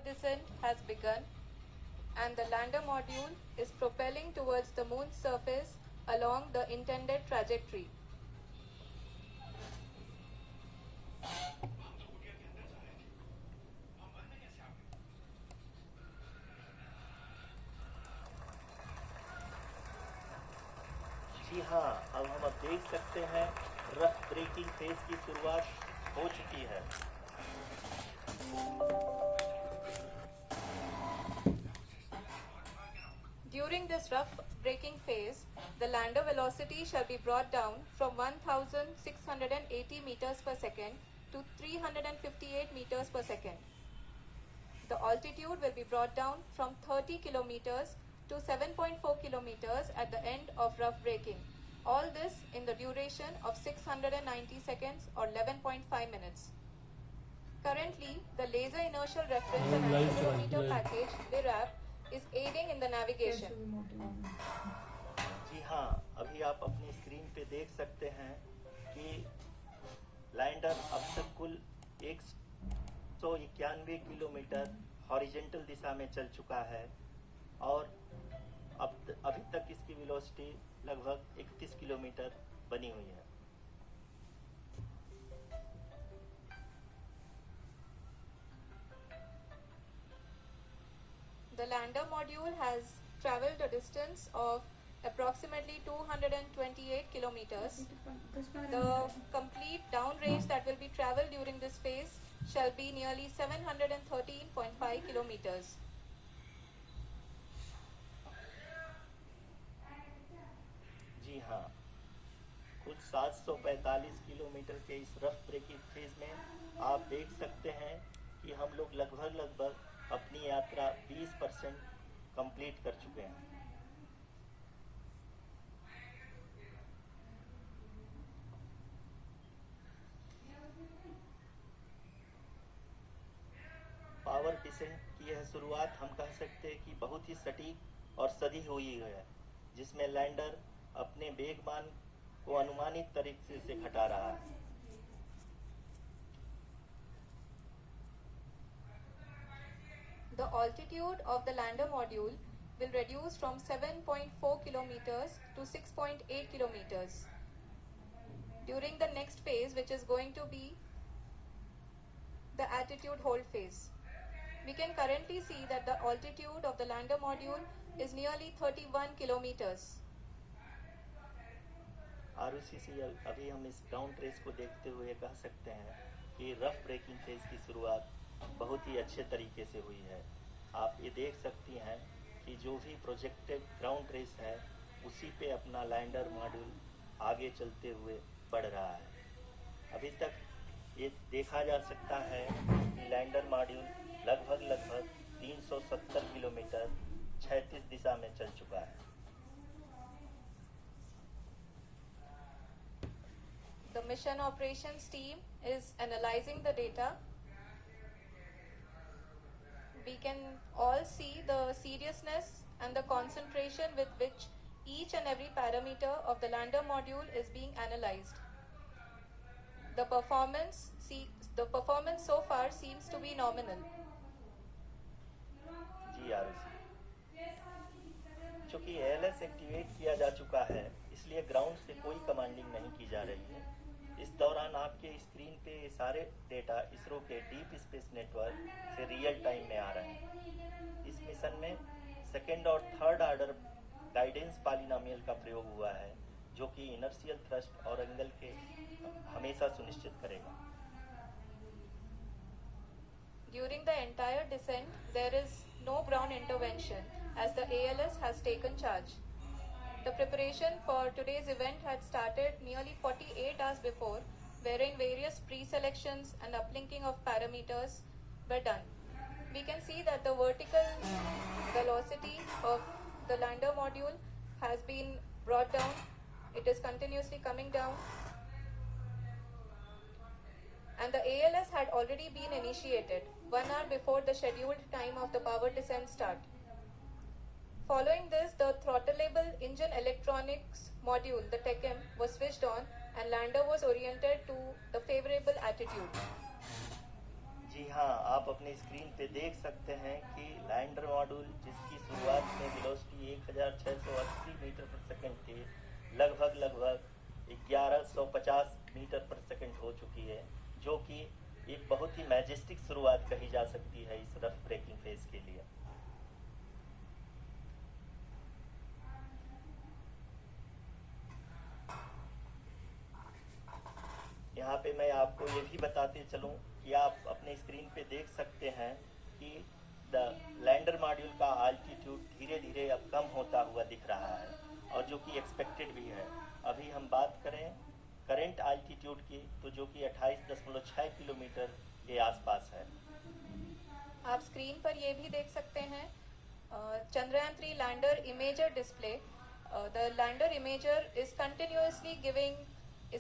descent has begun and the lander module is propelling towards the moon's surface along the intended trajectory. जी हाँ, अब हम देख सकते हैं रफ ब्रेकिंग फेज की शुरुआत हो चुकी है। During this rough braking phase, the lander velocity shall be brought down from 1680 meters per second to 358 meters per second. The altitude will be brought down from 30 kilometers to 7.4 kilometers at the end of rough braking. All this in the duration of 690 seconds or 11.5 minutes. Currently, the Laser Inertial Reference and Accelerometer package, LIRAP, is aiding in the navigation. जी हाँ, अभी आप अपनी screen पे देख सकते हैं कि lander अब तक कुल 191 किलोमीटर हॉरिजेंटल दिशा में चल चुका है और अभी तक इसकी वेलोसिटी लगभग 31 किलोमीटर बनी हुई है। The lander module has traveled a distance of approximately 228 kilometers. The complete downrange that will be traveled during this phase shall be nearly 713.5 kilometers. जी हाँ, कुल 745 किलोमीटर के इस रफ ब्रेकिंग फेज में आप देख सकते हैं कि हम लोग लगभग अपनी यात्रा 20% कंप्लीट कर चुके हैं। पावर डिसेंट की यह शुरुआत हम कह सकते हैं कि बहुत ही सटीक और सधी हुई है, जिसमें लैंडर अपने वेगमान को अनुमानित तरीके से घटा रहा है। The altitude of the lander module will reduce from 7.4 kilometers to 6.8 kilometers. During the next phase, which is going to be the attitude hold phase, we can currently see that the altitude of the lander module is nearly 31 kilometers. ROCCL अभी हम इस ground race को देखते हुए कह सकते हैं कि रफ ब्रेकिंग फेज की शुरुआत बहुत ही अच्छे तरीके से हुई है। आप ये देख सकती हैं कि जो भी प्रोजेक्टेड ग्राउंड रेस है उसी पे अपना लैंडर मॉड्यूल आगे चलते हुए बढ़ रहा है। अभी तक ये देखा जा सकता है कि लैंडर मॉड्यूल लगभग 370 किलोमीटर क्षैतिज दिशा में चल चुका है। The mission operations team is analyzing the data. We can all see the seriousness and the concentration with which each and every parameter of the lander module is being analyzed. The performance so far seems to be nominal. जी आरुषि, चूंकि ALS activate किया जा चुका है इसलिए ground से कोई commanding नहीं की जा रही है। इस दौरान आपके स्क्रीन पे ये सारे डेटा इसरो के डीप स्पेस नेटवर्क से रियल टाइम में आ रहे हैं। इस मिशन में सेकेंड और थर्ड ऑर्डर गाइडेंस पॉलिनोमियल का प्रयोग हुआ है जो कि इनर्शियल थ्रस्ट और एंगल के हमेशा सुनिश्चित करेगा। During the entire descent, there is no ground intervention as the ALS has taken charge. The preparation for today's event had started nearly 48 hours before, wherein various pre-selections and uplinking of parameters were done. We can see that the vertical velocity of the lander module has been brought down. It is continuously coming down. And the ALS had already been initiated 1 hour before the scheduled time of the power descent start. Following this, the throttleable engine electronics module, the TECM, was switched on and lander was oriented to the favorable attitude. जी हाँ, आप अपने screen पे देख सकते हैं कि lander module जिसकी शुरुआत में वेलोसिटी 1680 मीटर पर सेकंड थी, लगभग 1150 मीटर पर सेकंड हो चुकी है, जो कि एक बहुत ही मैजेस्टिक शुरुआत कही जा सकती है इस रफ ब्रेकिंग फेज के लिए। यहाँ पे मैं आपको ये भी बताते चलूँ कि आप अपने स्क्रीन पे देख सकते हैं कि द लैंडर मॉड्यूल का आल्टीट्यूड धीरे धीरे अब कम होता हुआ दिख रहा है, और जो कि एक्सपेक्टेड भी है। अभी हम बात करें करंट आल्टीट्यूड की, तो जो कि 28.6 किलोमीटर के आसपास है। आप स्क्रीन पर ये भी देख सकते हैं Chandrayaan 3 lander imager display. The lander imager is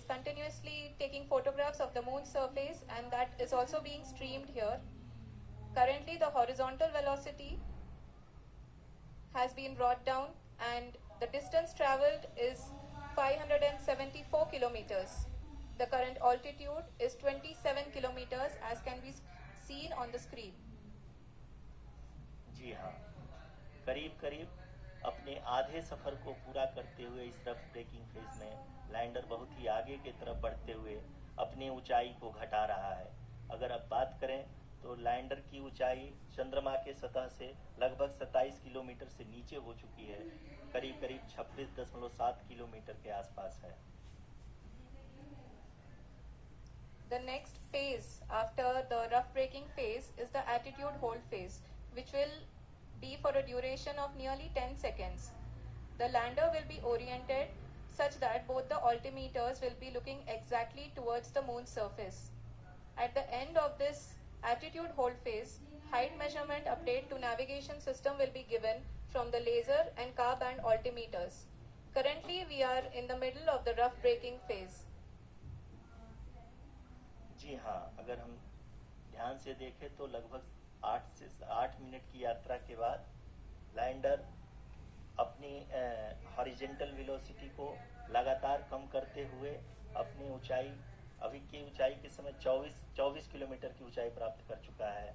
continuously taking photographs of the moon's surface, and that is also being streamed here. Currently the horizontal velocity has been brought down and the distance traveled is 574 kilometers. The current altitude is 27 kilometers as can be seen on the screen. जी हाँ, करीब करीब अपने आधे सफर को पूरा करते हुए इस रफ ब्रेकिंग फेज में लैंडर बहुत ही आगे की तरफ बढ़ते हुए अपनी ऊंचाई को घटा रहा है। अगर अब बात करें तो लैंडर की ऊंचाई चंद्रमा के सतह से लगभग 27 किलोमीटर से नीचे हो चुकी है, करीब करीब 26.7 किलोमीटर के आसपास है। The next phase after the rough braking phase is the attitude hold phase, which will be for a duration of nearly 10 seconds. The lander will be oriented such that both the altimeters will be looking exactly towards the moon's surface. At the end of this attitude hold phase, height measurement update to navigation system will be given from the laser and car band altimeters. Currently we are in the middle of the rough braking phase. जी हाँ, अगर हम ध्यान से देखें तो लगभग 8 minute की यात्रा के बाद लैंडर अपनी हॉरिजेंटल वेलोसिटी को लगातार कम करते हुए अपनी ऊंचाई, अभी की ऊंचाई के समय 24 किलोमीटर की ऊंचाई प्राप्त कर चुका है।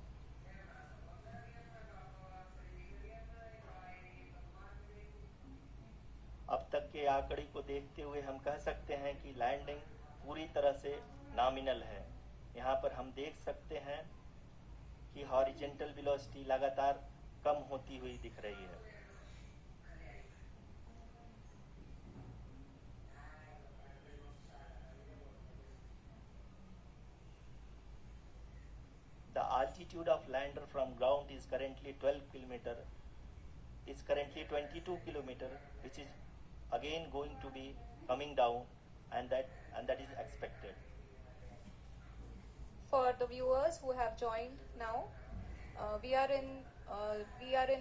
अब तक के आंकड़े को देखते हुए हम कह सकते हैं कि लैंडिंग पूरी तरह से नॉमिनल है। यहाँ पर हम देख सकते हैं कि हॉरिजेंटल वेलोसिटी लगातार कम होती हुई दिख रही है। The altitude of lander from ground is currently 22 kilometer, which is again going to be coming down, and that is expected. For the viewers who have joined now, we are in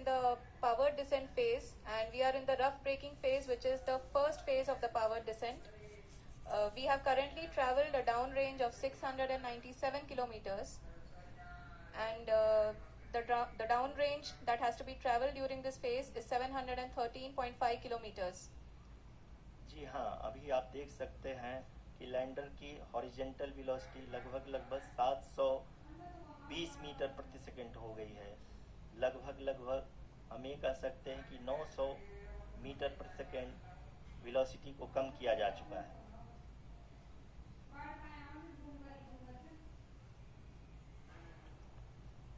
the power descent phase, and we are in the rough braking phase, which is the first phase of the power descent. We have currently traveled a downrange of 697 kilometers, and the downrange that has to be traveled during this phase is 713.5 kilometers. जी हाँ, अभी आप देख सकते हैं कि lander की horizontal velocity लगभग 720 metre प्रति सेकंड हो गई है। लगभग हम ये कह सकते हैं कि 900 मीटर प्रति सेकंड वेलोसिटी को कम किया जा चुका है।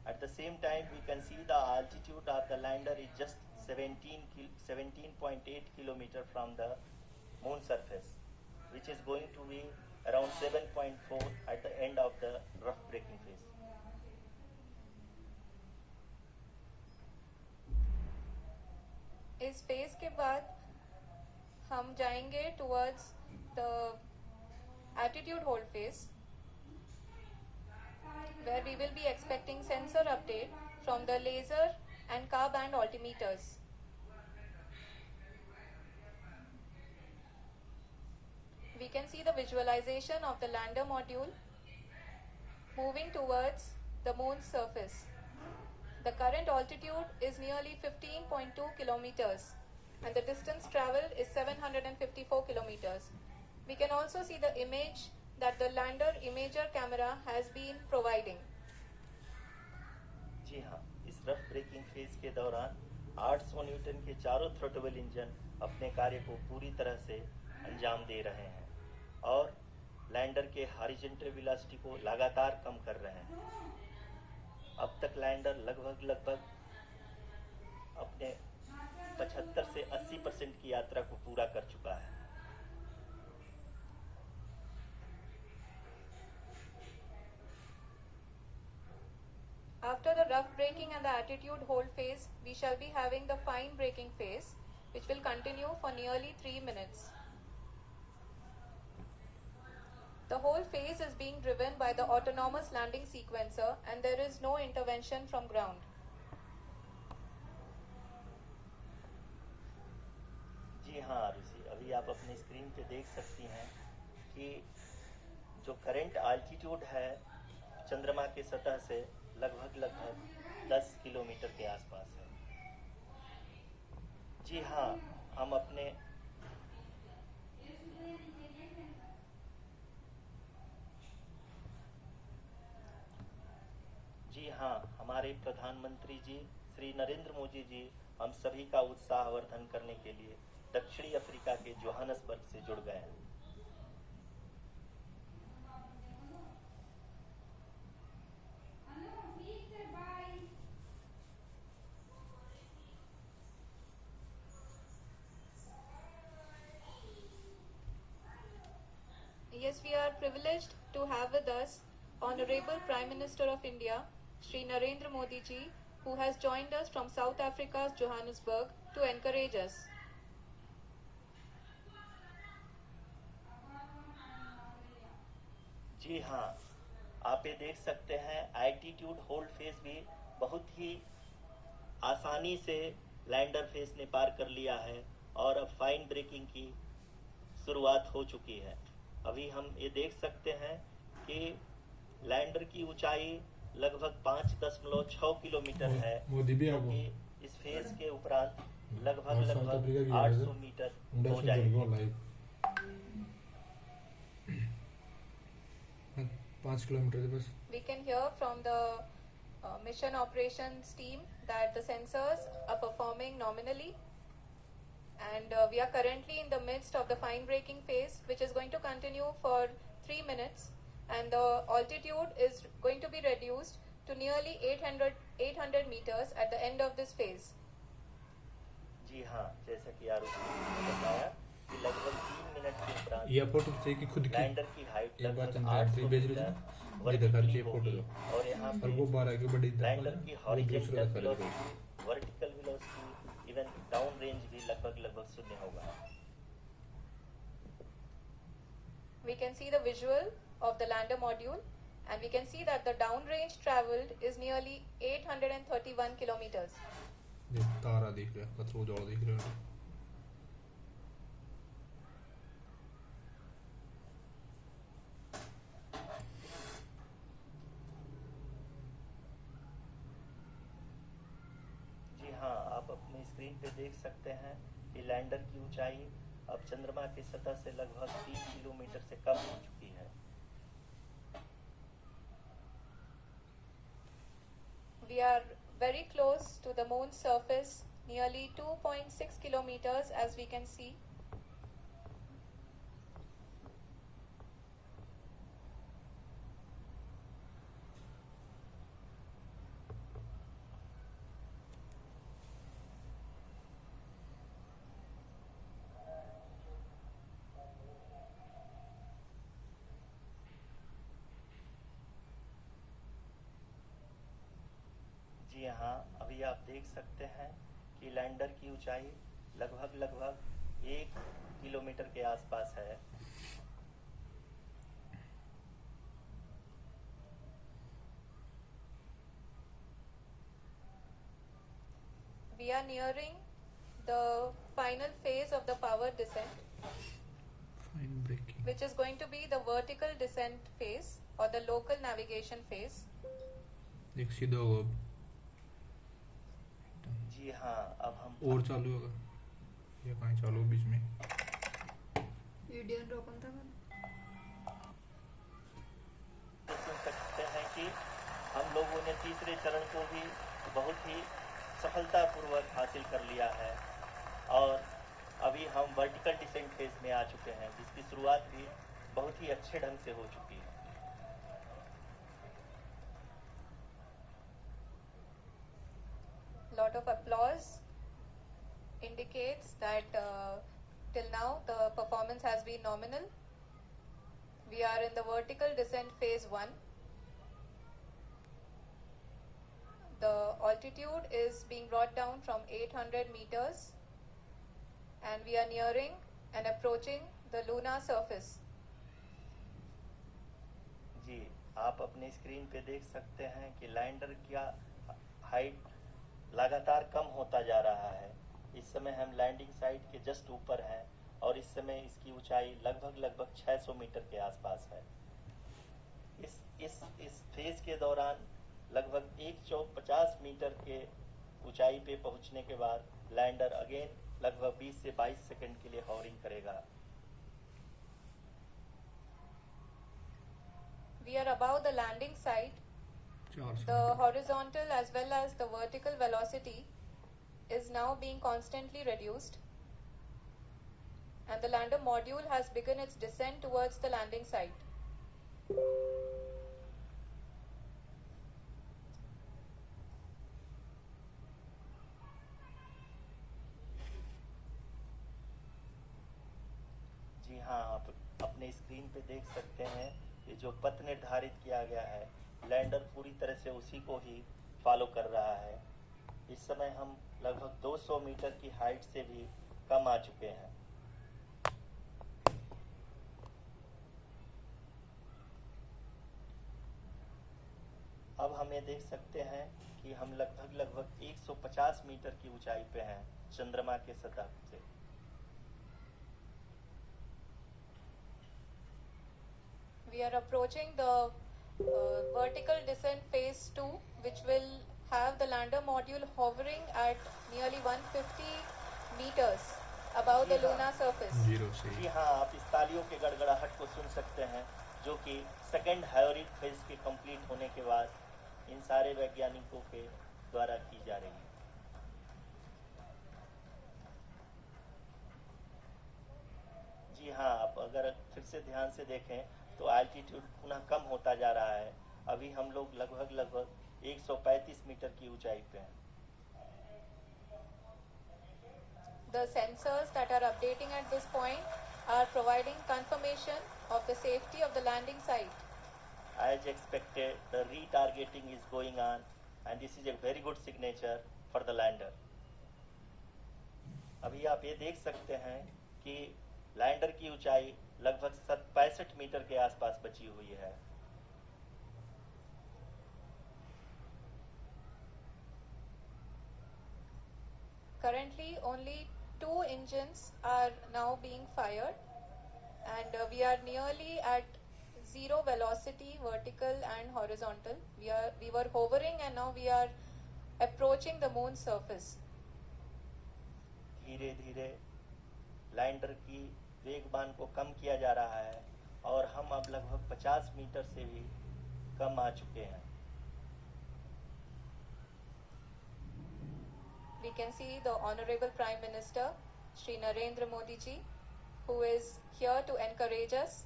At the same time, we can see the altitude of the lander is just 17.8 kilometer from the moon surface, which is going to be around 7.4 at the end of the rough braking phase. इस phase के बाद हम जाएंगे towards the attitude hold phase, where we will be expecting sensor update from the laser and car band altimeters. We can see the visualization of the lander module moving towards the moon's surface. The current altitude is nearly 15.2 kilometers and the distance traveled is 754 kilometers. We can also see the image that the lander imager camera has been providing. Phase के दौरान 800 Newton के चारों throttle engine अपने कार्य को पूरी तरह से अंजाम दे रहे हैं और लैंडर के हॉरिजॉन्टल वेलोसिटी को लगातार कम कर रहे हैं। अब तक लैंडर लगभग अपने 75 से 80% की यात्रा को पूरा कर चुका है। After the rough braking and the attitude hold phase, we shall be having the fine braking phase, which will continue for nearly 3 minutes. The whole phase is being driven by the autonomous landing sequencer and there is no intervention from ground. जी हाँ आरुषि, अभी आप अपने screen पे देख सकती हैं कि जो करंट आल्टीट्यूड है चंद्रमा के सतह से लगभग 10 किलोमीटर के आसपास है। जी हाँ, हमारे प्रधानमंत्री जी श्री नरेंद्र मोदी जी हम सभी का उत्साहवर्धन करने के लिए दक्षिणी अफ्रीका के जोहान्सबर्ग से जुड़ गए हैं। Yes, we are privileged to have with us Honorable Prime Minister of India, Shri Narendra Modi ji, who has joined us from South Africa's Johannesburg to encourage us. जी हाँ, आप ये देख सकते हैं एल्टीट्यूड होल्ड फेज भी बहुत ही आसानी से लैंडर फेज ने पार कर लिया है और अब फाइन ब्रेकिंग की शुरुआत हो चुकी है। अभी हम ये देख सकते हैं कि लैंडर की ऊंचाई लगभग 5.6 किलोमीटर है, क्योंकि इस फेज के उपरांत लगभग 800 मीटर हो जाएगी। 5 किलोमीटर बस। We can hear from the mission operations team that the sensors are performing nominally, and we are currently in the midst of the fine braking phase, which is going to continue for 3 minutes, and the altitude is going to be reduced to nearly 800 meters at the end of this phase. जी हाँ, जैसा कि आरुषि ने बताया कि लगभग 3 minute के उपरांत ये फोटो चाहिए कि खुद की लैंडर की हाइट एक बात लगभग समझा 800 भेज रहे मीटर ये दिखा रही है फोटो होगी दो और यहाँ और वो 12 की बड़ी लैंडर की वो हॉरिजॉन्टल दूसरा दिखा रही velocity, vertical velocity, even down range भी लगभग शून्य होगा। We can see the visual of the lander module, and we can see that the down range traveled is nearly 831 kilometers. ये तारा दिख रहा है, पत्थर जोड़ दिख रहा है। जी हाँ, आप अपनी स्क्रीन पे देख सकते हैं कि लैंडर की ऊंचाई अब चंद्रमा की सतह से लगभग 30 किलोमीटर से कम हो चुकी है। We are very close to the moon's surface, nearly 2.6 kilometers, as we can see. जी हाँ, अभी आप देख सकते हैं कि लैंडर की ऊंचाई लगभग 1 किलोमीटर के आसपास है। We are nearing the final phase of the power descent, fine breaking which is going to be the vertical descent phase or the local navigation phase. एक सीधा होगा जी हाँ, अब हम और चालू होगा ये कहीं चालू हो बीच में वीडियो रोकन था सुन सकते हैं कि हम लोगों ने तीसरे चरण को भी बहुत ही सफलतापूर्वक हासिल कर लिया है और अभी हम वर्टिकल डिसेंट फेज में आ चुके हैं, जिसकी शुरुआत भी बहुत ही अच्छे ढंग से हो चुकी है। Lot of applause indicates that till now the performance has been nominal. We are in the vertical descent phase 1. The altitude is being brought down from 800 meters and we are nearing and approaching the lunar surface. जी, आप अपने screen पे देख सकते हैं कि lander का height लगातार कम होता जा रहा है। इस समय हम लैंडिंग साइट के जस्ट ऊपर हैं और इस समय इसकी ऊंचाई लगभग 600 मीटर के आसपास है। इस फेज के दौरान लगभग 150 मीटर के ऊंचाई पे पहुंचने के बाद लैंडर अगेन लगभग 20 से 22 सेकंड के लिए हॉवरिंग करेगा। We are above the landing site. The horizontal as well as the vertical velocity is now being constantly reduced and the lander module has begun its descent towards the landing site. जी हाँ, आप अपने screen पे देख सकते हैं कि जो पथ निर्धारित किया गया है, लैंडर पूरी तरह से उसी को ही फॉलो कर रहा है। इस समय हम लगभग 200 मीटर की हाइट से भी कम आ चुके हैं। अब हम ये देख सकते हैं कि हम लगभग 150 मीटर की ऊंचाई पे हैं चंद्रमा के सतह से। We are approaching the vertical descent phase 2, which will have the lander module hovering at nearly 150 meters above the lunar surface. 0 से जी हाँ, आप इस तालियों के गड़गड़ाहट को सुन सकते हैं, जो कि सेकेंड हायोरिक फेज के कंप्लीट होने के बाद इन सारे वैज्ञानिकों के द्वारा की जा रही है। जी हाँ, आप अगर फिर से ध्यान से देखें तो एल्टीट्यूड पुनः कम होता जा रहा है। अभी हम लोग लगभग 135 मीटर की ऊंचाई पे हैं। The sensors that are updating at this point are providing confirmation of the safety of the landing site. As expected, the retargeting is going on and this is a very good signature for the lander. अभी आप ये देख सकते हैं कि lander की ऊंचाई लगभग 65 मीटर के आसपास बची हुई है। Currently, only 2 engines are now being fired, and we are nearly at 0 velocity, vertical and horizontal. We were hovering, and now we are approaching the moon's surface. धीरे धीरे लैंडर की वेगबान को कम किया जा रहा है और हम अब लगभग 50 मीटर से भी कम आ चुके हैं। We can see the Honorable Prime Minister, Shri Narendra Modi ji, who is here to encourage us,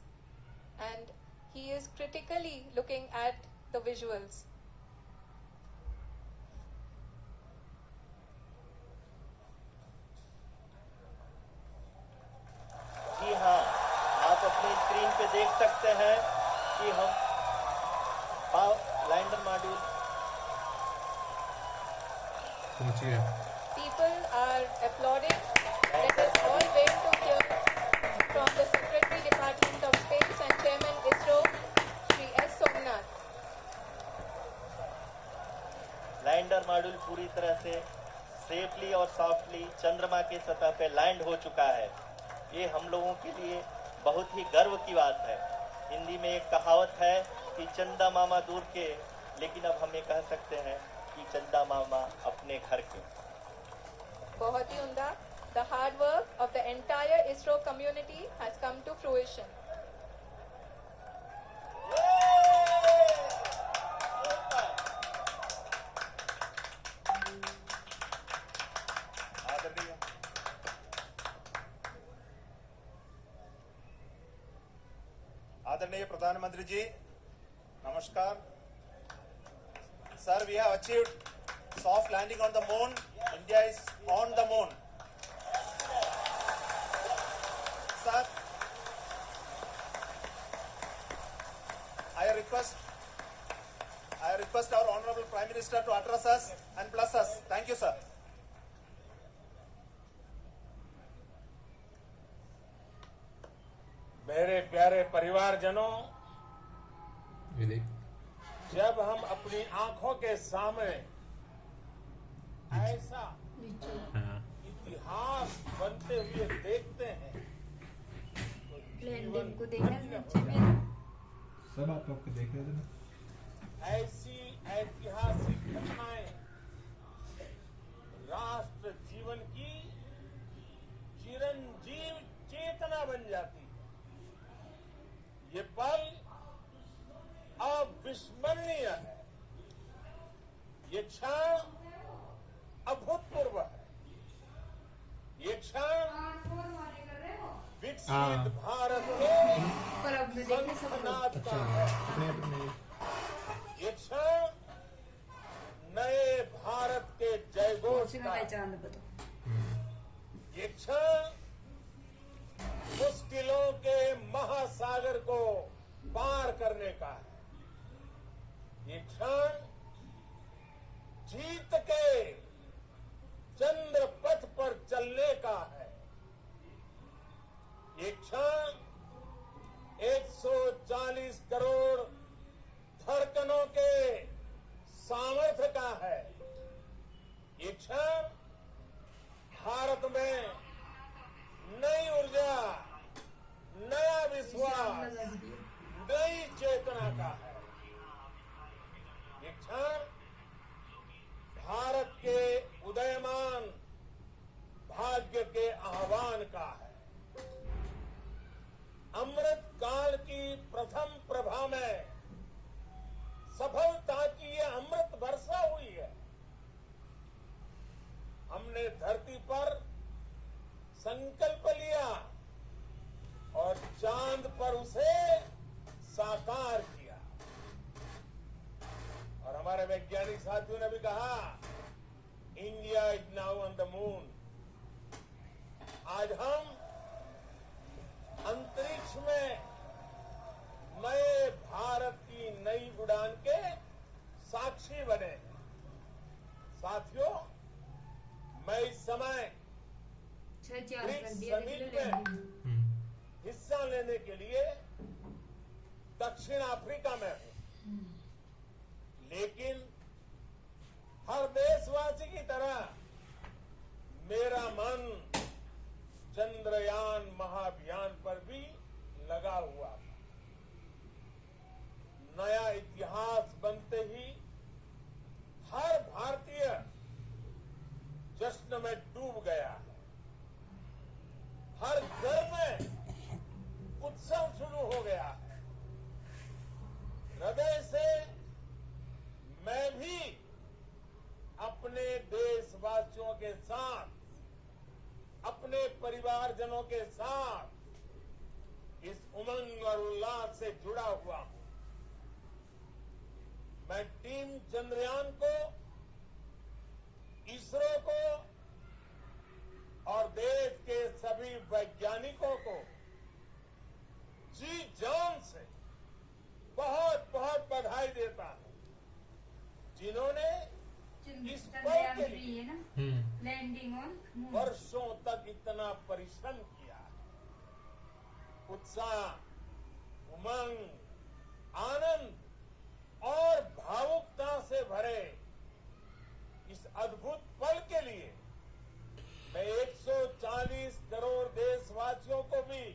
and he is critically looking at the visuals. जी हाँ, आप अपनी स्क्रीन पे देख सकते हैं कि हम लैंडर मॉड्यूल पहुंच गया। People are applauding. Let us all wait to hear from the Secretary Department of Space and Chairman ISRO, Shri S. Somnath. Lander module पूरी तरह से सेफली और सॉफ्टली चंद्रमा के सतह पे लैंड हो चुका है। ये हम लोगों के लिए बहुत ही गर्व की बात है। हिंदी में एक कहावत है कि चंदा मामा दूर के, लेकिन अब हम ये कह सकते हैं कि चंदा मामा अपने घर के। बहुत ही उम्दा. The hard work of the entire ISRO community has come to fruition. आदरणीय प्रधानमंत्री जी, नमस्कार। Sir, we have achieved soft landing on the moon. India is on the moon. Sir, I request our Honorable Prime Minister to address us and bless us. Thank you, sir. मेरे प्यारे परिवारजनों, ये देख जब हम अपनी आंखों के सामने ऐसा नीचे हाँ इतिहास बनते हुए देखते हैं तो लैंडिंग को जीवन देखा धन्य नीचे हो में जाता ना। सब आप लोग को देख रहे थे ना। है। ऐसी ऐतिहासिक घटनाएं राष्ट्र जीवन की चिरंजीव चेतना बन जाती है। ये पल अविस्मरणीय है। ये क्षण अभूतपूर्व है। ये क्षण विकसित भारत के पर अब में देखने सब लोग संतनाद अच्छा का है। है। अपने अपने ये क्षण नए भारत के जयघोष कौन का सी चांद बताओ। ये क्षण मुश्किलों के महासागर को पार करने का है। ये क्षण जीत के चंद्र पथ पर चलने का है। ये क्षण 140 करोड़ धड़कनों के सामर्थ्य का है। ये क्षण भारत में नई ऊर्जा, नया विश्वास, नई चेतना का है। ये क्षण भारत के उदयमान भाग्य के आह्वान का है। अमृत काल की प्रथम प्रभा में सफलता की ये अमृत वर्षा हुई है। हमने धरती पर संकल्प लिया और चांद पर उसे साकार किया। और हमारे वैज्ञानिक साथियों ने भी कहा, India is now on the moon. आज हम अंतरिक्ष में नए भारत की नई उड़ान के साक्षी बने हैं। साथियों, मैं इस समय छह चार कर ब्रिक्स दिया देख समिट ले में लैंडिंग। हिस्सा लेने के लिए दक्षिण अफ्रीका में हूं। लेकिन हर देशवासी की तरह मेरा मन चंद्रयान महाअभियान पर भी लगा हुआ था। नया इतिहास बनते ही हर भारतीय जश्न में डूब गया है। हर घर में उत्सव शुरू हो गया है। हृदय से मैं भी अपने देशवासियों के साथ, अपने परिवारजनों के साथ इस उमंग और उल्लास से जुड़ा हुआ हूं। मैं टीम चंद्रयान को, इसरो को और देश के सभी वैज्ञानिकों को जी जान से बहुत बहुत बधाई देता हूं, जिन्होंने इस पल के लिए है ना लैंडिंग ऑन मून। वर्षों तक इतना परिश्रम किया है। उत्साह, उमंग, आनंद और भावुकता से भरे इस अद्भुत पल के लिए मैं 140 करोड़ देशवासियों को भी।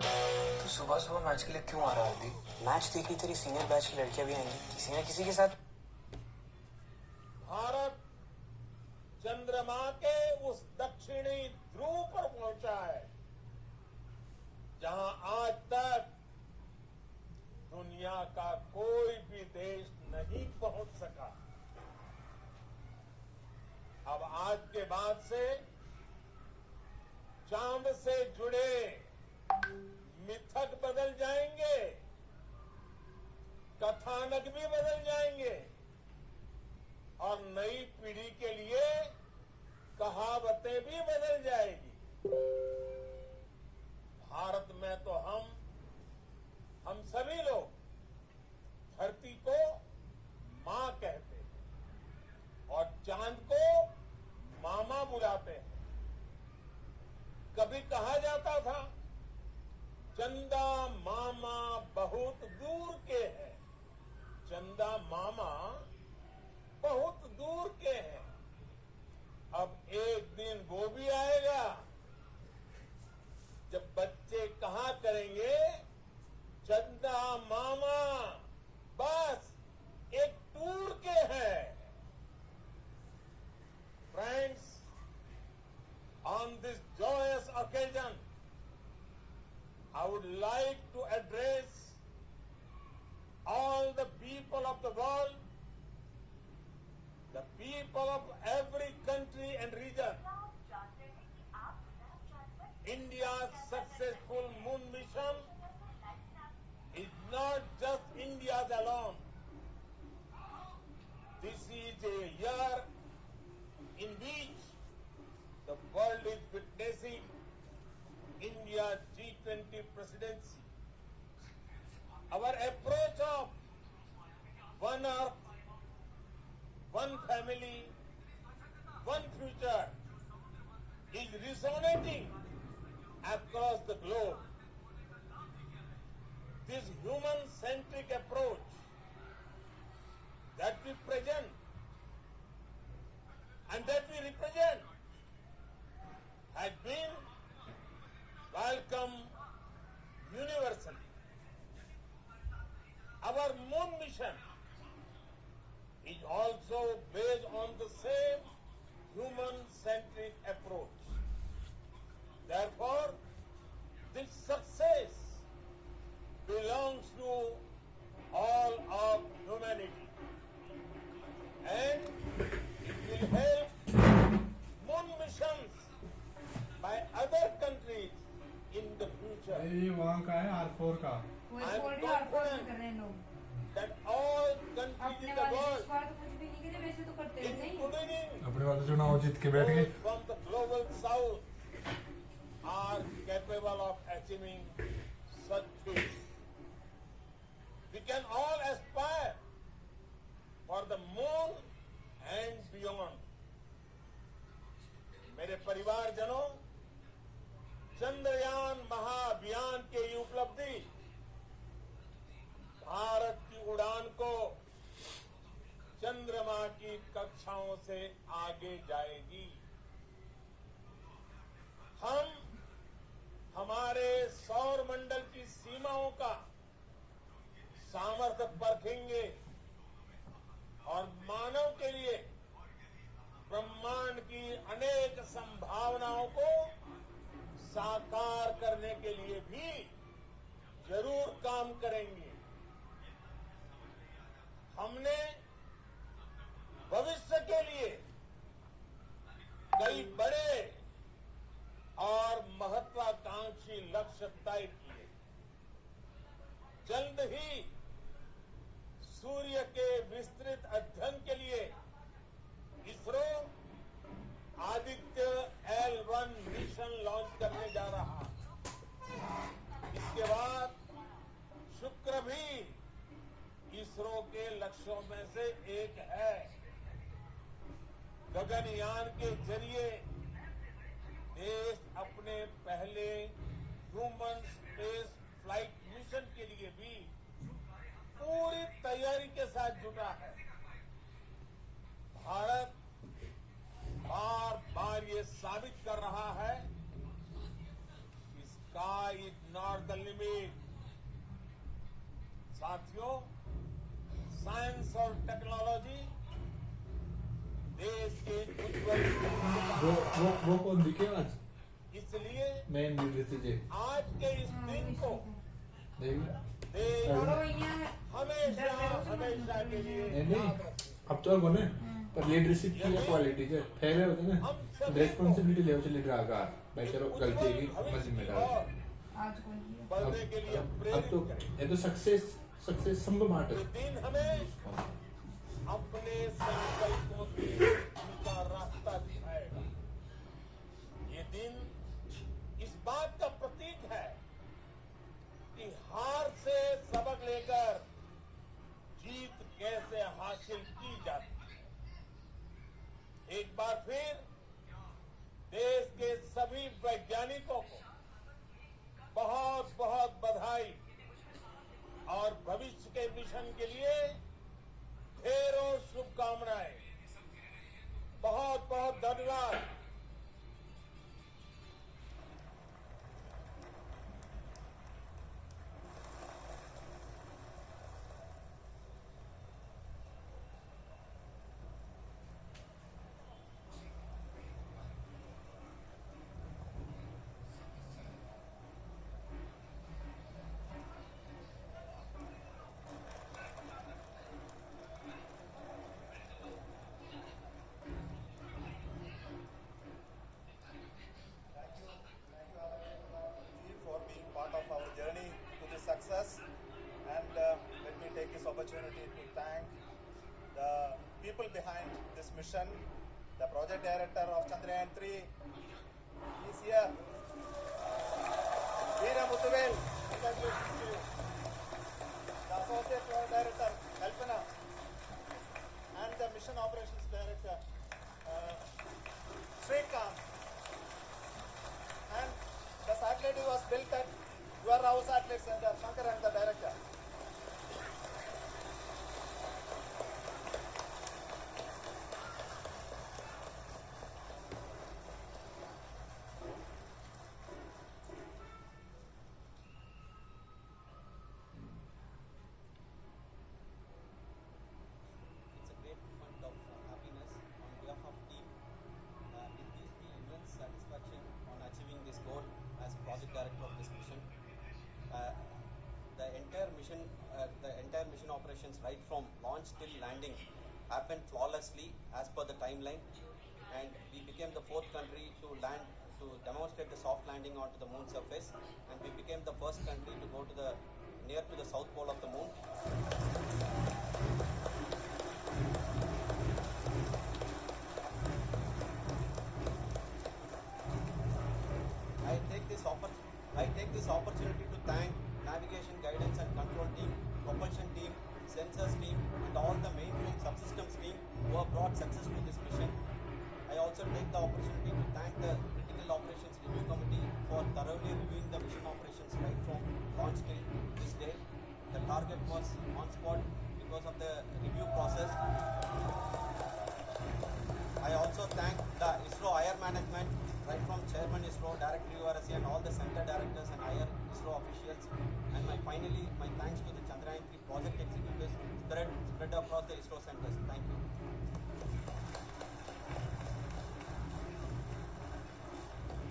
तो सुबह सुबह मैच के लिए क्यों आ रहा है अभी? मैच देखी तेरी सीनियर बैच की लड़कियां भी आएंगी, किसी न किसी के साथ। भारत चंद्रमा के उस दक्षिणी ध्रुव पर पहुंचा है जहां आज तक दुनिया का कोई भी देश नहीं पहुंच सका। अब आज के बाद से चांद से जुड़े मिथक बदल जाएंगे। कथानक भी बदल जाएंगे और नई पीढ़ी के लिए कहावतें भी बदल जाएगी। भारत में तो हम सभी लोग धरती को मां कहते हैं और चांद को मामा बुलाते हैं। कभी कहा जाता था चंदा मामा बहुत दूर के हैं, चंदा मामा बहुत दूर के हैं। अब एक दिन वो भी आएगा जब बच्चे कहा करेंगे चंदा मामा बस एक टूर के हैं। Friends, on this joyous occasion, I would like to address all the people of the world, the people of every country and region. India's successful moon mission is not just India's alone. This is a year in which the world is witnessing India's G20 presidency. Our approach of one earth, one family, one future is resonating across the globe. This human-centric approach that we present and that we represent has been welcomed universally. Our moon mission is also based on the same human-centric approach. Therefore, this success belongs to all of humanity, and it will help moon missions by other countries in the future. ये वहाँ का है R4 का। वही I'm बोल रही हूँ, आपको confident कर रहे हैं लोग। that all countries अपने in the वाले world, इस बार तो कुछ भी नहीं करे, वैसे तो करते रहते हैं। including अपने वाले चुनाव जीत के बैठ गए। those from the global south, are capable of achieving such feats. We can all aspire for the moon and beyond. मेरे परिवारजनों, चंद्रयान महाअभियान की ये उपलब्धि भारत की उड़ान को चंद्रमा की कक्षाओं से आगे जाएगी। हम हमारे सौर मंडल की सीमाओं का सामर्थ्य परखेंगे और मानव के लिए ब्रह्मांड की अनेक संभावनाओं को साकार करने के लिए भी जरूर काम करेंगे। हमने भविष्य के लिए कई बड़े और महत्वाकांक्षी लक्ष्य तय किए। जल्द ही सूर्य के विस्तृत अध्ययन के लिए ISRO Aditya L1 mission launch करने जा रहा है। इसके बाद शुक्र भी इसरो के लक्ष्यों में से एक है। गगनयान के जरिए देश अपने पहले ह्यूमन स्पेस फ्लाइट मिशन के लिए भी पूरी तैयारी के साथ जुटा है। भारत बार बार ये साबित कर रहा है कि sky is not the limit. साथियों, साइंस और टेक्नोलॉजी देश के उज्ज्वल वो कौन दिखे आज? इसलिए मेन लीडर आज के इस दिन को देख देश और यहाँ हमेशा हमेशा के लिए नहीं अब तो बने पर लीडरशिप की क्वालिटी जो पहले होते ना रेस्पॉन्सिबिलिटी लेवल से लीडर आगा भाई चलो गलती की मैं जिम्मेदार आज कोई नहीं है। बढ़ने के लिए अब प्रेरित तो करें। ये तो सक्सेस सक्सेस संभव मार्ट ये दिन हमें अपने संकल्पों की उनका रास्ता दिखाएगा। ये दिन इस बात का प्रतीक है कि हार से सबक लेकर जीत कैसे हासिल की जाती है। एक बार फिर देश के सभी वैज्ञानिकों को बहुत बहुत बधाई और भविष्य के मिशन के लिए ढेरों शुभकामनाएं। बहुत बहुत धन्यवाद। For being part of our journey to this success, and let me take this opportunity to thank the people behind this mission, the project director of Chandrayaan 3, he is here, Veera Muthuvel, congratulations to you, the associate project director Kalpana, and the mission operations director Srikanth. And the satellite was built at your house satellite center, Shankar and the director. It's a great moment of happiness on behalf of team. It gives me immense satisfaction on achieving this goal as project director of this mission. The entire mission operations right from launch till landing happened flawlessly as per the timeline, and we became the fourth country to land to demonstrate the soft landing onto the moon surface, and we became the first country to go to the near to the south pole of the moon. I take this opportunity to thank navigation, guidance and control team, propulsion team, sensors team and all the mainframe subsystems team who have brought success to this mission. I also take the opportunity to thank the Critical Operations Review Committee for thoroughly reviewing the mission operations right from launch till this day. The target was on spot because of the review process. I also thank the ISRO higher management, right from Chairman ISRO, Director URSC and all the center directors and higher ISRO officials. And finally, my thanks to the Chandrayaan 3 project executives spread across the ISRO centers. Thank you.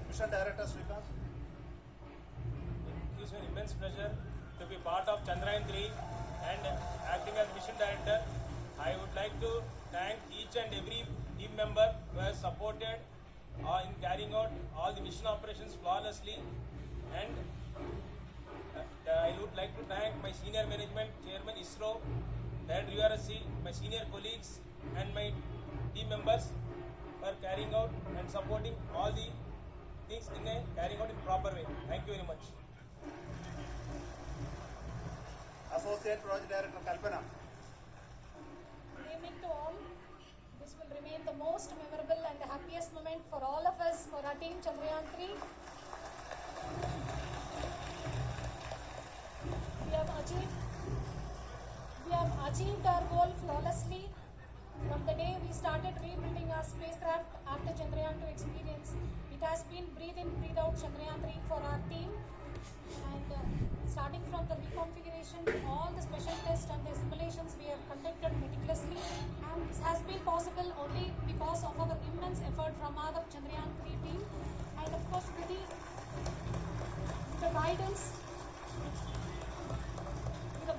Mission Director Srikanth. It gives me immense pleasure to be part of Chandrayaan 3 and acting as mission director. I would like to thank each and every team member who has supported in carrying out all the mission operations flawlessly, and I would like to thank my senior management, Chairman ISRO, Director URSC, my senior colleagues and my team members for carrying out and supporting all the things carrying out in proper way. Thank you very much. Associate Project Director Kalpana. Good evening to all. This will remain the most memorable and the happiest moment for all of us for our team Chandrayaan 3. We have achieved our goal flawlessly. From the day we started rebuilding our spacecraft after Chandrayaan 2 experience, it has been breathe in, breathe out Chandrayaan 3 for our team. And starting from the reconfiguration to all the special tests and the simulations we have conducted meticulously, and this has been possible only because of our immense effort from our Chandrayaan 3 team, and of course with the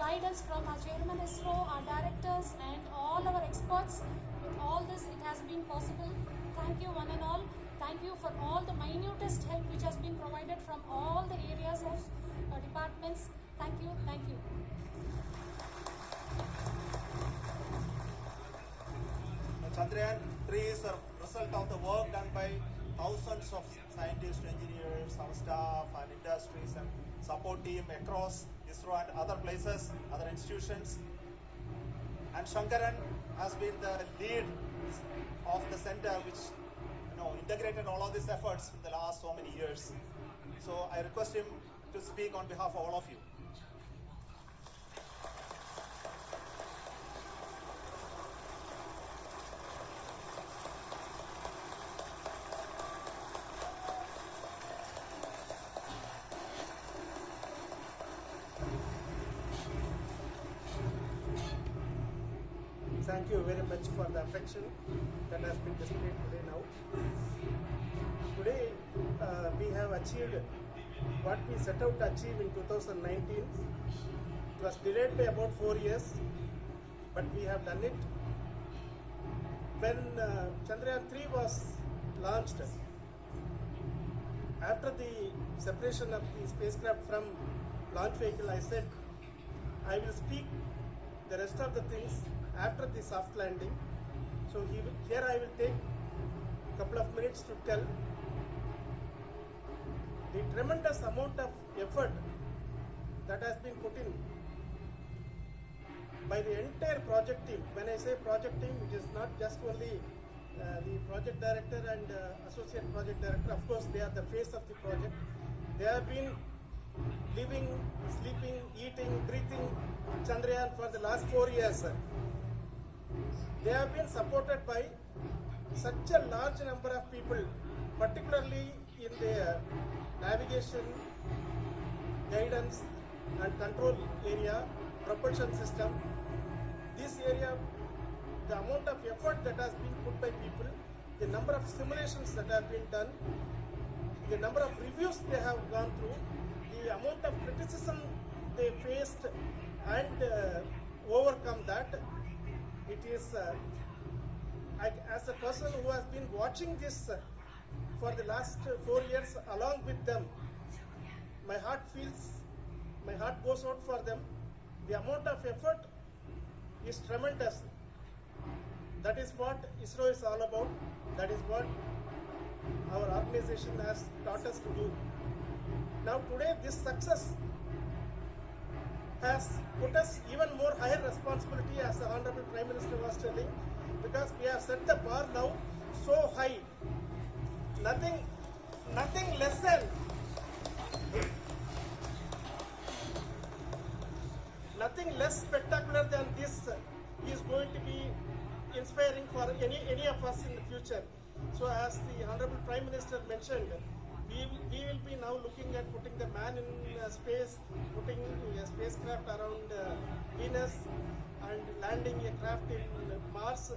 guidance from our Chairman ISRO, our directors and all our experts. With all this, it has been possible. Thank you one and all. Thank you for all the minutest help which has been provided from all the areas of departments. Thank you. Thank you. Chandrayaan 3 is a result of the work done by thousands of scientists, engineers, our staff and industries and support team across ISRO and other places, other institutions. And Shankaran has been the lead of the center which integrated all of these efforts in the last so many years. So I request him to speak on behalf of all of you. Thank you very much for the affection that has been displayed today now. Today we have achieved what we set out to achieve in 2019. It was delayed by about 4 years, but we have done it. When Chandrayaan 3 was launched, after the separation of the spacecraft from launch vehicle, I said I will speak the rest of the things after the soft landing. So here I will take a couple of minutes to tell the tremendous amount of effort that has been put in by the entire project team. When I say project team, it is not just only the project director and associate project director. Of course, they are the face of the project. They have been living, sleeping, eating, breathing Chandrayaan for the last 4 years. They have been supported by such a large number of people, particularly in the navigation, guidance and control area, propulsion system. This area, the amount of effort that has been put by people, the number of simulations that have been done, the number of reviews they have gone through, the amount of criticism they faced and overcome that. It is, as a person who has been watching this for the last 4 years along with them, my heart goes out for them. The amount of effort is tremendous. That is what ISRO is all about. That is what our organization has taught us to do. Now today this success has put us even more higher responsibility, as the Honorable Prime Minister was telling, because we have set the bar now so high. Nothing less than nothing less spectacular than this is going to be inspiring for any of us in the future. So as the Honorable Prime Minister mentioned, we will be now looking at putting the man in space, putting a spacecraft around Venus and landing a craft in Mars.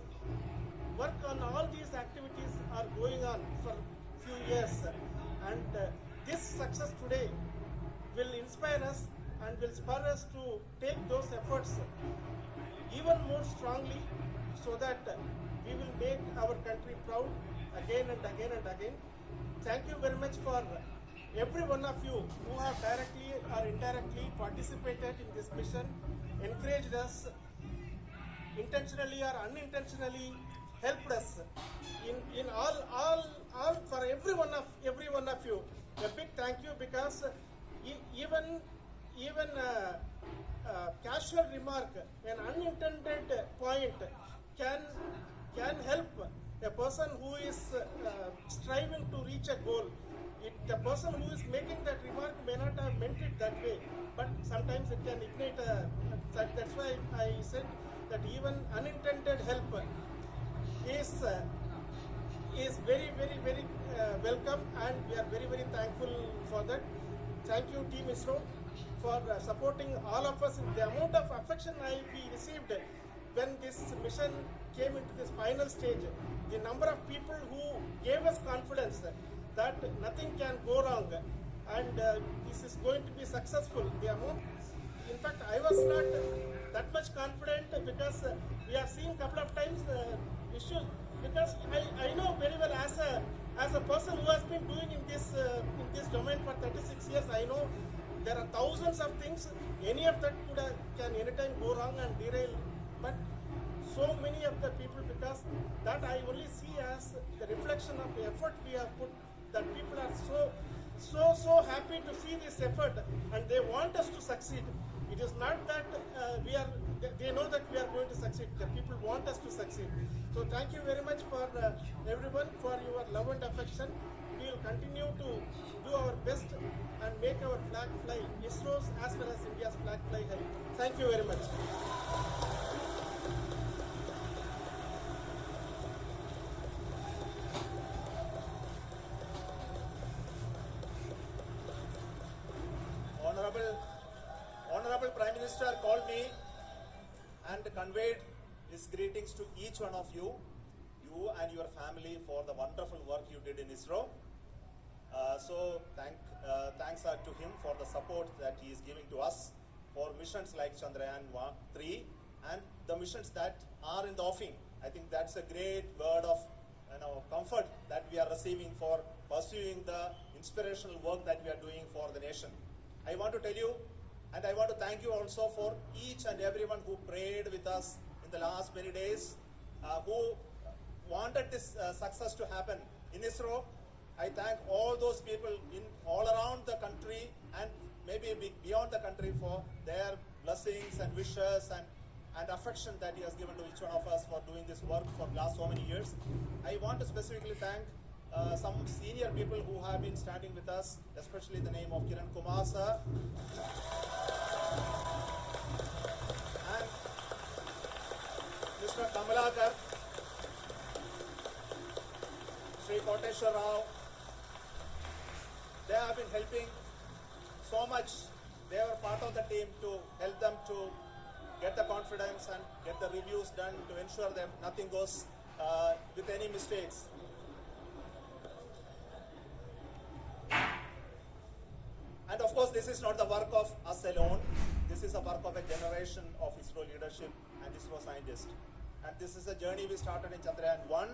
Work on all these activities are going on for few years, and this success today will inspire us and will spur us to take those efforts even more strongly, so that we will make our country proud again and again and again. Thank you very much for every one of you who have directly or indirectly participated in this mission, encouraged us, intentionally or unintentionally helped us in all for every one of you. A big thank you, because even casual remark, an unintended point can help a person who is striving to reach a goal. The person who is making that remark may not have meant it that way, but sometimes it can ignite that's why I said that even unintended help is very, very, very welcome, and we are very, very thankful for that. Thank you, Team ISRO, for supporting all of us. The amount of affection we received when this mission came into this final stage, the number of people who gave us confidence that nothing can go wrong and this is going to be successful. The amount, in fact, I was not that much confident, because we have seen a couple of times issues. Because I know very well, as a person who has been doing in this domain for 36 years, I know there are thousands of things. Any of that can anytime go wrong and derail. But so many of the people, because that I only see as the reflection of the effort we have put. That people are so happy to see this effort, and they want us to succeed. It is not that they know that we are going to succeed. The people want us to succeed. So thank you very much for everyone for your love and affection. We will continue to do our best and make our flag fly, ISRO's as well as India's flag fly high. Thank you very much. Honorable Prime Minister called me and conveyed his greetings to each one of you and your family for the wonderful work you did in ISRO. So thanks are to him for the support that he is giving to us for missions like Chandrayaan 3 and the missions that are in the offing. I think that's a great word of comfort that we are receiving for pursuing the inspirational work that we are doing for the nation. I want to tell you, and I want to thank you also for each and everyone who prayed with us in the last many days, who wanted this success to happen in ISRO. I thank all those people all around the country and maybe beyond the country for their blessings and wishes and affection that he has given to each one of us for doing this work for the last so many years. I want to specifically thank some senior people who have been standing with us, especially the name of Kiran Kumar sir and Mr. Kamalakar, Sri Koteshwar Rao. They have been helping so much. They were part of the team to help them to get the confidence and get the reviews done to ensure that nothing goes with any mistakes. And of course, this is not the work of us alone. This is a work of a generation of ISRO leadership and ISRO scientists. And this is a journey we started in Chandrayaan 1,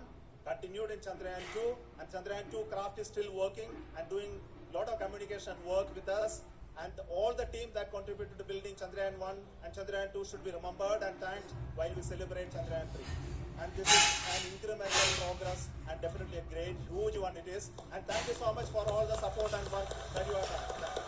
continued in Chandrayaan 2, and Chandrayaan 2 craft is still working and doing a lot of communication work with us. And all the team that contributed to building Chandrayaan 1 and Chandrayaan 2 should be remembered and thanked while we celebrate Chandrayaan 3. And this is an incremental progress and definitely a great, huge one it is. And thank you so much for all the support and work that you have done.